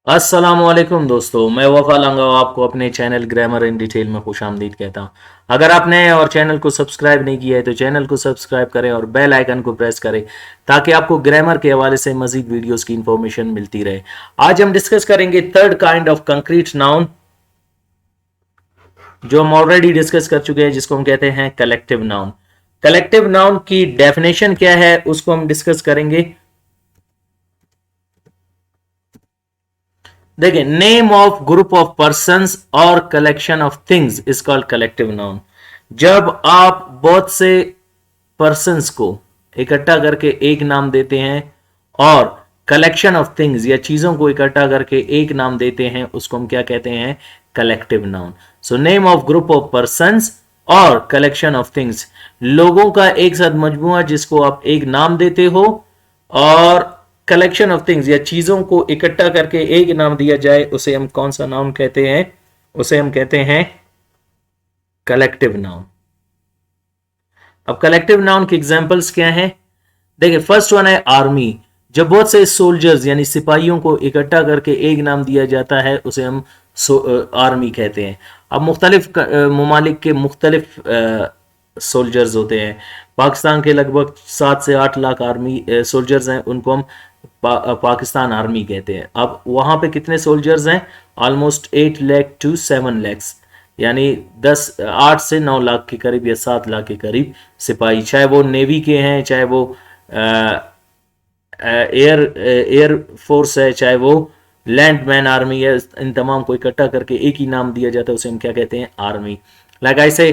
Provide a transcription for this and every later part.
अस्सलामुअलैकुम दोस्तों, मैं वफा लंगा आपको अपने चैनल ग्रामर इन डिटेल में खुशामदीद कहता हूं। अगर आपने और चैनल को सब्सक्राइब नहीं किया है तो चैनल को सब्सक्राइब करें और बेल आइकन को प्रेस करें ताकि आपको ग्रामर के हवाले से मजीद वीडियोस की इंफॉर्मेशन मिलती रहे। आज हम डिस्कस करेंगे third kind of concrete noun, जो हम ऑलरेडी डिस्कस कर चुके हैं, जिसको हम कहते हैं कलेक्टिव नाउन। कलेक्टिव नाउन की डेफिनेशन क्या है उसको हम डिस्कस करेंगे। देखिए, name of group of persons और collection of things is called collective noun. जब आप बहुत से पर्संस को इकट्ठा करके एक नाम देते हैं और कलेक्शन ऑफ थिंग्स या चीजों को इकट्ठा करके एक नाम देते हैं, उसको हम क्या कहते हैं? Collective noun. So name of group of persons और कलेक्शन ऑफ थिंग्स, लोगों का एक साथ मजमुआ जिसको आप एक नाम देते हो, और कलेक्शन ऑफ थिंग्स या चीजों को इकट्ठा करके एक नाम दिया जाए, उसे हम कौन सा नाउन कहते हैं? उसे हम कहते हैं कलेक्टिव नाउन। अब कलेक्टिव नाउन के एग्जांपल्स क्या हैं? देखिए, फर्स्ट वन है आर्मी। जब बहुत से सोल्जर्स यानी सिपाहियों को इकट्ठा करके एक नाम दिया जाता है, उसे हम आर्मी कहते हैं। अब मुख्तलिफ ममालिक के मुख्तलिफ सोल्जर्स होते हैं। पाकिस्तान के लगभग 7 से 8 लाख आर्मी सोल्जर्स हैं, उनको हम पाकिस्तान आर्मी कहते हैं। अब वहां पे कितने सोल्जर्स हैं? ऑलमोस्ट 8 लाख टू 7 लैक्स, यानी 8 से 9 लाख के करीब या 7 लाख के करीब सिपाही, चाहे वो नेवी के हैं, चाहे वो एयर फोर्स है, चाहे वो लैंडमैन आर्मी है। इन तमाम को इकट्ठा करके एक ही नाम दिया जाता है, उसे हम क्या कहते हैं? Army. Like I say,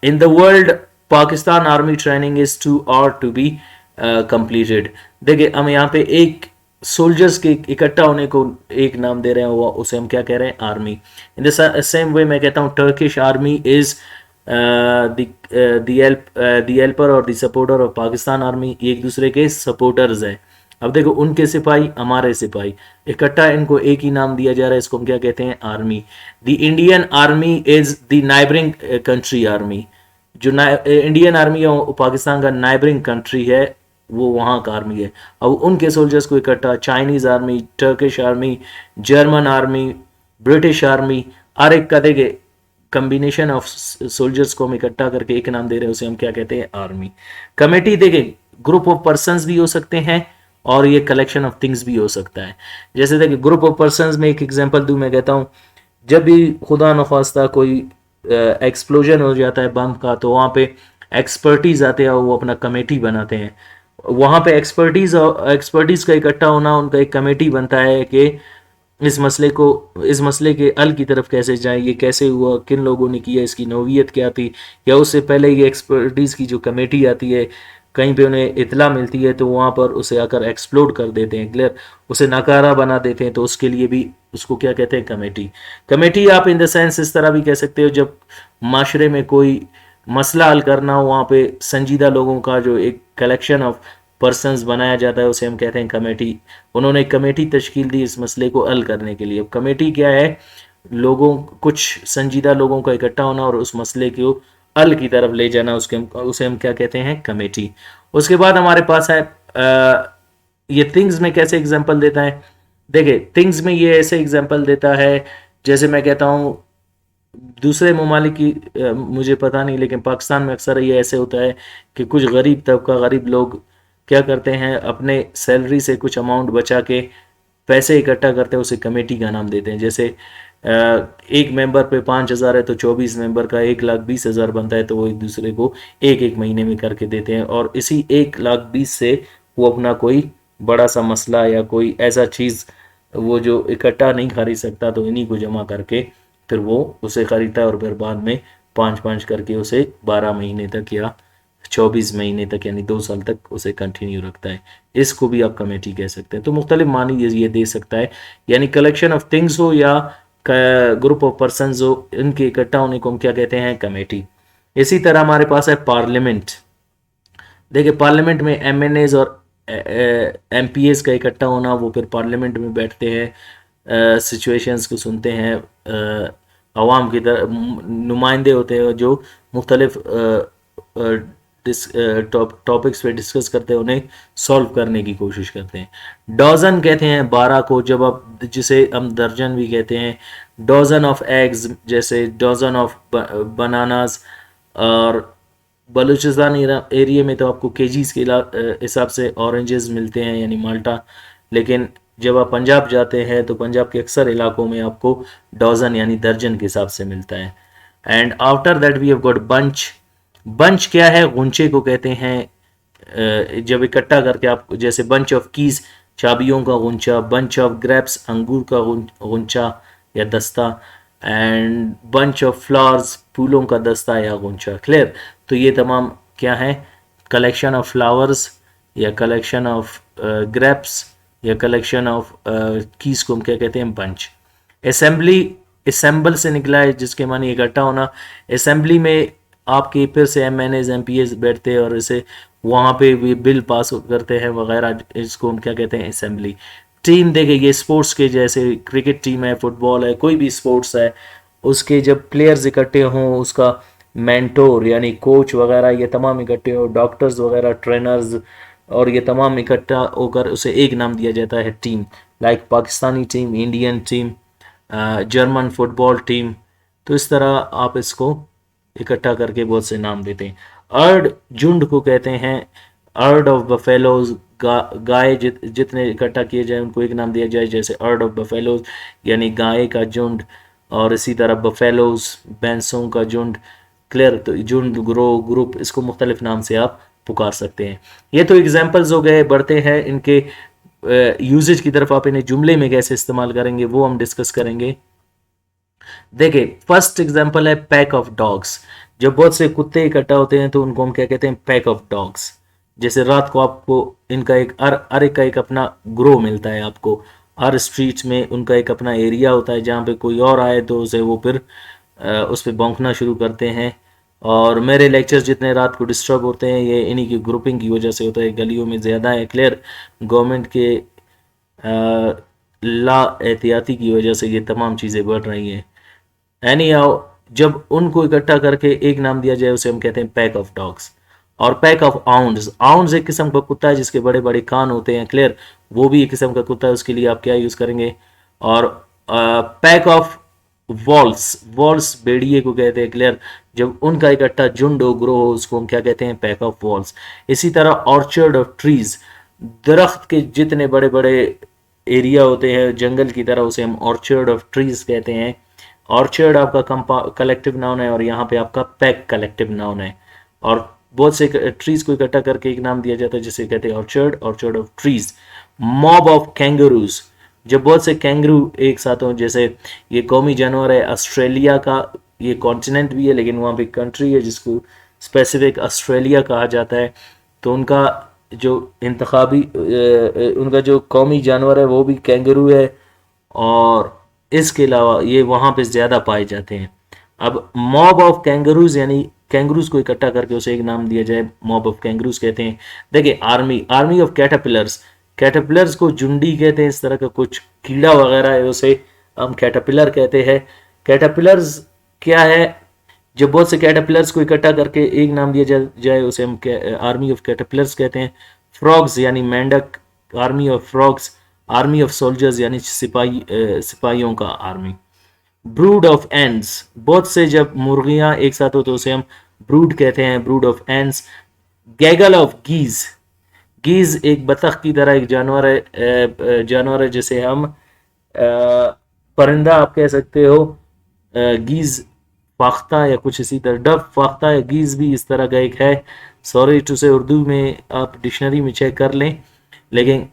in the world Pakistan army training is to और टू बी कंप्लीटेड। देखिए, हम यहाँ पे एक सोल्जर्स के इकट्ठा होने को एक नाम दे रहे हैं, वो उसे हम क्या कह रहे हैं? Army. In the same way मैं कहता हूँ Turkish army is the helper और the supporter of Pakistan army. एक दूसरे के सपोर्टर्स है। अब देखो, उनके सिपाही, हमारे सिपाही, इकट्ठा इनको एक ही नाम दिया जा रहा है, इसको हम क्या कहते हैं? Army. The Indian army is the neighbouring country army. जो इंडियन आर्मी है पाकिस्तान का नाइबरिंग कंट्री है, वो वहाँ का आर्मी है। अब उनके सोल्जर्स को इकट्ठा Chinese army, Turkish army, German army, British army, हर एक का देखे कम्बिनेशन ऑफ सोल्जर्स को हम इकट्ठा करके एक नाम दे रहे हैं, उसे हम क्या कहते हैं? आर्मी। कमेटी देखे ग्रुप ऑफ पर्संस भी हो सकते हैं और ये कलेक्शन ऑफ थिंग्स भी हो सकता है। जैसे देखिए, ग्रुप ऑफ पर्संस में एक एग्जांपल दूं, मैं कहता हूँ जब भी खुदा न खास्ता कोई एक्सप्लोजन हो जाता है बम का, तो वहाँ पे एक्सपर्टीज आते हैं और वो अपना कमेटी बनाते हैं। वहाँ पे एक्सपर्टीज का इकट्ठा होना, उनका एक कमेटी बनता है कि इस मसले के हल की तरफ कैसे जाएं, ये कैसे हुआ, किन लोगों ने किया, इसकी नौवियत क्या थी, या उससे पहले ये एक्सपर्टीज की जो कमेटी आती है, कहीं पे उन्हें इतला मिलती है तो वहाँ पर उसे आकर एक्सप्लोड कर देते हैं, क्लियर, उसे नाकारा बना देते हैं। तो उसके लिए भी उसको क्या कहते हैं? कमेटी। कमेटी आप इन द सेंस इस तरह भी कह सकते हो, जब माशरे में कोई मसला हल करना हो, वहाँ पे संजीदा लोगों का जो एक कलेक्शन ऑफ पर्संस बनाया जाता है, उसे हम कहते हैं कमेटी। उन्होंने एक कमेटी तश्कील दी इस मसले को हल करने के लिए। अब कमेटी क्या है? लोगों, कुछ संजीदा लोगों का इकट्ठा होना और उस मसले को हल की तरफ ले जाना, उसे हम क्या कहते हैं? कमेटी। उसके बाद हमारे पास है ये थिंग्स में कैसे एग्जांपल देता है। देखिए, थिंग्स में ये ऐसे एग्जांपल देता है, जैसे मैं कहता हूँ दूसरे ममालिक की मुझे पता नहीं, लेकिन पाकिस्तान में अक्सर ये ऐसे होता है कि कुछ गरीब तबका, गरीब लोग क्या करते हैं, अपने सैलरी से कुछ अमाउंट बचा के पैसे इकट्ठा करते हैं, उसे कमेटी का नाम देते हैं। जैसे एक मेंबर पे 5,000 है तो 24 मेंबर का 1,20,000 बनता है, तो वो एक दूसरे को एक एक महीने में करके देते हैं, और इसी 1,20,000 से वो अपना कोई बड़ा सा मसला या कोई ऐसा चीज़ वो जो इकट्ठा नहीं खरीद सकता, तो इन्हीं को जमा करके फिर वो उसे खरीदता है, और फिर बाद में 5-5 करके उसे 12 महीने तक या 24 महीने तक यानी 2 साल तक उसे कंटिन्यू रखता है। इसको भी आप कमेटी कह सकते हैं। तो मुख्तलिफ मानी ये दे सकता है, यानी कलेक्शन ऑफ थिंग्स हो या ग्रुप ऑफ पर्सन हो, इनके इकट्ठा होने को हम क्या कहते हैं? कमेटी। इसी तरह हमारे पास है पार्लियामेंट। देखिए, पार्लियामेंट में एमएनएज और एमपीएस का इकट्ठा होना, वो फिर पार्लियामेंट में बैठते हैं, सिचुएशंस को सुनते हैं, अवाम की तरह नुमाइंदे होते हैं जो मुख्तलिफ टॉपिक्स पे डिस्कस करते हैं, उन्हें सॉल्व करने की कोशिश करते हैं। डॉजन कहते हैं 12 को, जब आप जिसे हम दर्जन भी कहते हैं। डॉजन ऑफ एग्स, जैसे डॉजन ऑफ बनानास। और बलूचिस्तान एरिया में तो आपको केजीज के हिसाब से ऑरेंजेस मिलते हैं, यानी माल्टा। लेकिन जब आप पंजाब जाते हैं तो पंजाब के अक्सर इलाकों में आपको डॉजन यानी दर्जन के हिसाब से मिलता है। And after that we have got bunch. Bunch क्या है? गुंचे को कहते हैं। जब इकट्ठा करके आप, जैसे बंच ऑफ कीज चाबियों का गुंचा, बंच ऑफ ग्रेप्स अंगूर का गुंचा या दस्ता, एंड बंच ऑफ फ्लावर्स फूलों का दस्ता या गुंचा। क्लियर? तो ये तमाम क्या है? कलेक्शन ऑफ फ्लावर्स या कलेक्शन ऑफ ग्रेप्स या कलेक्शन ऑफ कीज को हम क्या कहते हैं? बंच। असेंबली, असेंबल से निकला है, जिसके मानी इकट्ठा होना। असेंबली में आपके फिर से MNAs MPAs बैठते हैं और इसे वहाँ पे भी बिल पास करते हैं वगैरह, इसको हम क्या कहते हैं? असेंबली। टीम, देखिए ये स्पोर्ट्स के, जैसे क्रिकेट टीम है, फुटबॉल है, कोई भी स्पोर्ट्स है, उसके जब प्लेयर्स इकट्ठे हों, उसका मेंटोर यानी कोच वगैरह ये तमाम इकट्ठे हो, डॉक्टर्स वगैरह, ट्रेनर्स, और ये तमाम इकट्ठा होकर उसे एक नाम दिया जाता है team. Like Pakistani team, Indian team, German football team. तो इस तरह आप इसको इकट्ठा करके बहुत से नाम देते हैं। अर्ड, झुंड को कहते हैं। अर्ड ऑफ बफेलोज, गाय जितने इकट्ठा किए जाए उनको एक नाम दिया जाए, जैसे अर्ड ऑफ बफेलोज यानी गाय का झुंड, और इसी तरह बफेलोज भैंसों का झुंड। क्लियर? तो झुंड, ग्रुप, इसको मुख्तलिफ नाम से आप पुकार सकते हैं। ये तो एग्जाम्पल्स हो गए। बढ़ते हैं इनके यूजेज की तरफ। आप इन्हें जुमले में कैसे इस्तेमाल करेंगे वो हम डिस्कस करेंगे। देखिए फर्स्ट एग्जांपल है पैक ऑफ डॉग्स। जब बहुत से कुत्ते इकट्ठा होते हैं तो उनको हम क्या कहते हैं? Pack of dogs. जैसे रात को आपको इनका एक अरे का एक अपना ग्रोह मिलता है आपको। हर स्ट्रीट में उनका एक अपना एरिया होता है, जहाँ पे कोई और आए तो उसे वो फिर उस पर भौंकना शुरू करते हैं। और मेरे लेक्चर्स जितने रात को डिस्टर्ब होते हैं ये इन्हीं की ग्रुपिंग की वजह से होता है, गलियों में ज़्यादा है। क्लियर? गवर्नमेंट के ला एहतियाती की वजह से ये तमाम चीज़ें बढ़ रही हैं। एनी हाउ, जब उनको इकट्ठा करके एक नाम दिया जाए उसे हम कहते हैं पैक ऑफ डॉग्स। और पैक ऑफ आउंड्स, आउंड्स एक किस्म का कुत्ता है जिसके बड़े बड़े कान होते हैं। क्लियर? वो भी एक किस्म का कुत्ता है, उसके लिए आप क्या यूज़ करेंगे? और पैक ऑफ वॉल्स, वॉल्स भेड़िए को कहते हैं। क्लियर? जब उनका इकट्ठा झुंड हो, ग्रोह हो, उसको हम क्या कहते हैं? Pack of walls. इसी तरह ऑर्चर्ड ऑफ ट्रीज, दरख्त के जितने बड़े बड़े एरिया होते हैं जंगल की तरह, उसे हम ऑर्चर्ड ऑफ ट्रीज कहते हैं। ऑर्चर्ड आपका कलेक्टिव नाउन है और यहाँ पे आपका पैक कलेक्टिव नाउन है। और बहुत से ट्रीज को इकट्ठा करके एक नाम दिया जाता है जिसे कहते हैं orchard, orchard of trees. Mob of kangaroos, जब बहुत से कैंगरू एक साथ हों, जैसे ये कौमी जानवर है ऑस्ट्रेलिया का, ये कॉन्टिनेंट भी है लेकिन वहाँ पे कंट्री है जिसको स्पेसिफिक ऑस्ट्रेलिया कहा जाता है। तो उनका जो इंतखाबी उनका जो कौमी जानवर है वो भी कैंगरू है, और इसके अलावा ये वहाँ पे ज़्यादा पाए जाते हैं। अब मॉब ऑफ कैंगरूज यानी कैंगरूज को इकट्ठा करके उसे एक नाम दिया जाए, मॉब ऑफ कैंगरूज कहते हैं। देखिए army, army of caterpillars, caterpillars को जुंडी कहते हैं। इस तरह का कुछ कीड़ा वगैरह है उसे हम कैटरपिलर कहते हैं। कैटरपिलर्स क्या है? जब बहुत से कैटरपिलर्स को इकट्ठा करके एक नाम दिया जाए उसे हम आर्मी ऑफ कैटरपिलर्स कहते हैं। फ्रॉग्स यानी मेंढक, army of frogs. Army of soldiers यानी सिपाहियों का आर्मी। ब्रूड ऑफ एंड्स, बहुत से जब मुर्गियां एक साथ हो तो उसे हम ब्रूड कहते हैं, ब्रूड ऑफ एंड्स। गैगल ऑफ गीज, गीज एक बतख की तरह एक जानवर है जिसे हम परिंदा आप कह सकते हो। गीज फाख्ता या कुछ इसी तरह, डब फाख्ता या गीज भी इस तरह का एक है। सॉरी टू से, उर्दू में आप डिक्शनरी में चेक कर लें। लेकिन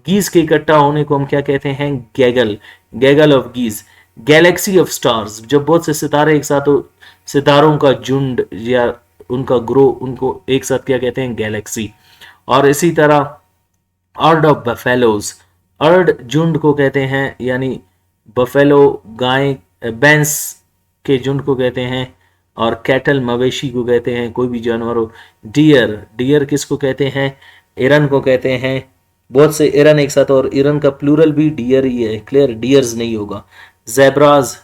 गीज के इकट्ठा होने को हम क्या कहते हैं? गैगल, गैगल ऑफ गीज। गैलेक्सी ऑफ स्टार्स, जब बहुत से सितारे एक साथ हो, सितारों का झुंड या उनका ग्रोह, उनको एक साथ क्या कहते हैं? गैलेक्सी। और इसी तरह अर्ड ऑफ बफेलोज, अर्ड झुंड को कहते हैं, यानी बफेलो गाय, बैंस के झुंड को कहते हैं। और कैटल मवेशी को कहते हैं, कोई भी जानवर हो। डियर, डियर किसको कहते हैं? इरन को कहते हैं। बहुत से इरन एक साथ, और इरन का प्लूरल भी डियर ही है। क्लियर? डियर्स नहीं होगा। ज़ेब्राज,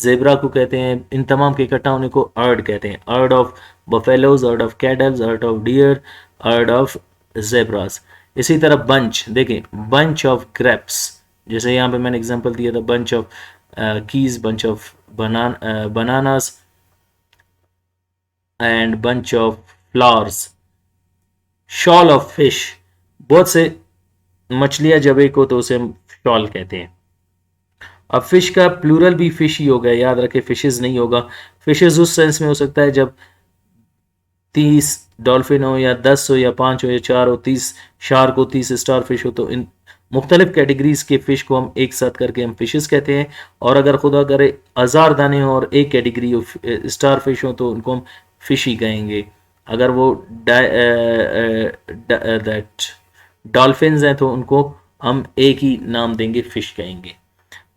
जेबरा को कहते हैं, इन तमाम के इकट्ठा होने को अर्ड कहते हैं। Earned of buffaloes, earned of kettles, earned of dear, earned of zebras. इसी तरह बंच, देखें बंच ऑफ ग्रेप्स, जैसे यहाँ पे मैंने एग्जांपल दिया था, bunch of keys, bunch of bananas and bunch of flowers. Shoal of fish, बहुत से मछलियां जब एक हो तो उसे हम शॉल कहते हैं। अब फिश का प्लूरल भी फिश ही होगा, याद रखें फिशेस नहीं होगा। फिशेस उस सेंस में हो सकता है जब 30 डॉल्फिन हो या 10 हो या 5 हो या 4 हो, 30 शार्क हो, 30 स्टार फिश हो, तो इन मुख्तलिफ कैटेगरीज के फिश को हम एक साथ करके हम फिशेस कहते हैं। और अगर खुदा करे 1000 दाने हो और एक कैटेगरी हो स्टार फिश हो तो उनको हम फिश ही कहेंगे। अगर वो दैट डॉल्फिन्स हैं तो उनको हम एक ही नाम देंगे, फिश कहेंगे।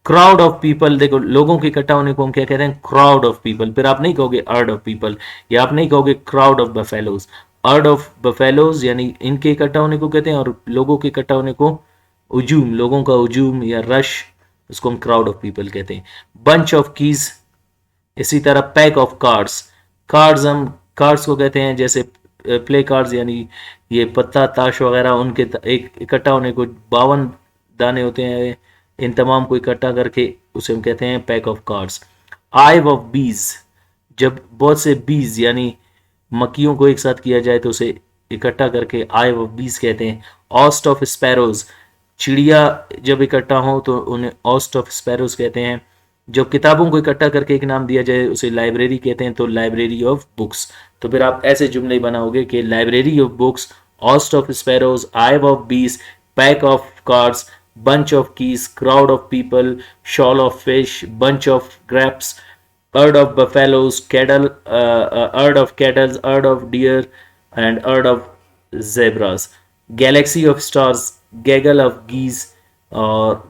क्राउड ऑफ पीपल, देखो लोगों के इकट्ठा होने को हम क्या कहते हैं, क्राउड ऑफ पीपल। फिर आप नहीं कहोगे अर्ड ऑफ पीपल, या आप नहीं कहोगे crowd of buffaloes. Earned of buffaloes यानी इनके इकट्ठा होने को कहते हैं, और लोगों के इकट्ठा होने को उजूम, लोगों का उजूम या रश, उसको हम क्राउड ऑफ पीपल कहते हैं। बंच ऑफ कीज, इसी तरह पैक ऑफ कार्ड्स। कार्ड्स हम कार्ड्स को कहते हैं, जैसे प्ले कार्ड्स यानी ये पत्ता ताश वगैरह, उनके एक इकट्ठा होने को 52 दाने होते हैं, इन तमाम को इकट्ठा करके उसे हम कहते हैं पैक ऑफ कार्ड्स। आइव ऑफ बीज, जब बहुत से बीज यानी मक्खियों को एक साथ किया जाए तो उसे इकट्ठा करके आइव ऑफ बीज कहते हैं। ऑस्ट ऑफ स्पैरोज, चिड़िया जब इकट्ठा हो तो उन्हें ऑस्ट ऑफ स्पैरोज कहते हैं। जब किताबों को इकट्ठा करके एक नाम दिया जाए उसे लाइब्रेरी कहते हैं, तो लाइब्रेरी ऑफ बुक्स। तो फिर आप ऐसे जुमले बनाओगे कि library of books, host of sparrows, hive of bees, pack of cards, bunch of keys, crowd of people, shoal of fish, bunch of grapes, herd of buffaloes, herd of cattle, herd of deer, and herd of zebras. Galaxy of stars, gaggle of geese, or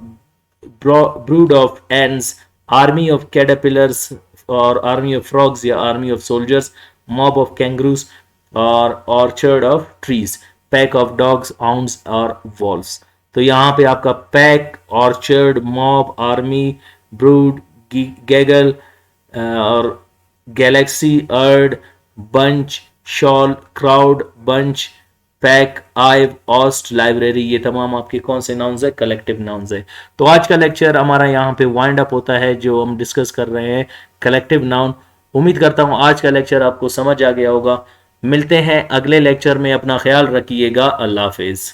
brood of ants, army of caterpillars, or army of frogs, या army of soldiers, mob of kangaroos, or orchard of trees, pack of dogs, hounds, or wolves. तो यहाँ पे आपका pack, orchard, mob, army, brood, gaggle और galaxy, herd, bunch, shoal, crowd, bunch, pack, hive, host, library, ये तमाम आपके कौन से नाउन्स है, कलेक्टिव नाउन्स है। तो आज का लेक्चर हमारा यहाँ पे वाइंड अप होता है, जो हम डिस्कस कर रहे हैं कलेक्टिव नाउन। उम्मीद करता हूँ आज का लेक्चर आपको समझ आ गया होगा। मिलते हैं अगले लेक्चर में, अपना ख्याल रखिएगा, अल्लाह हाफिज़।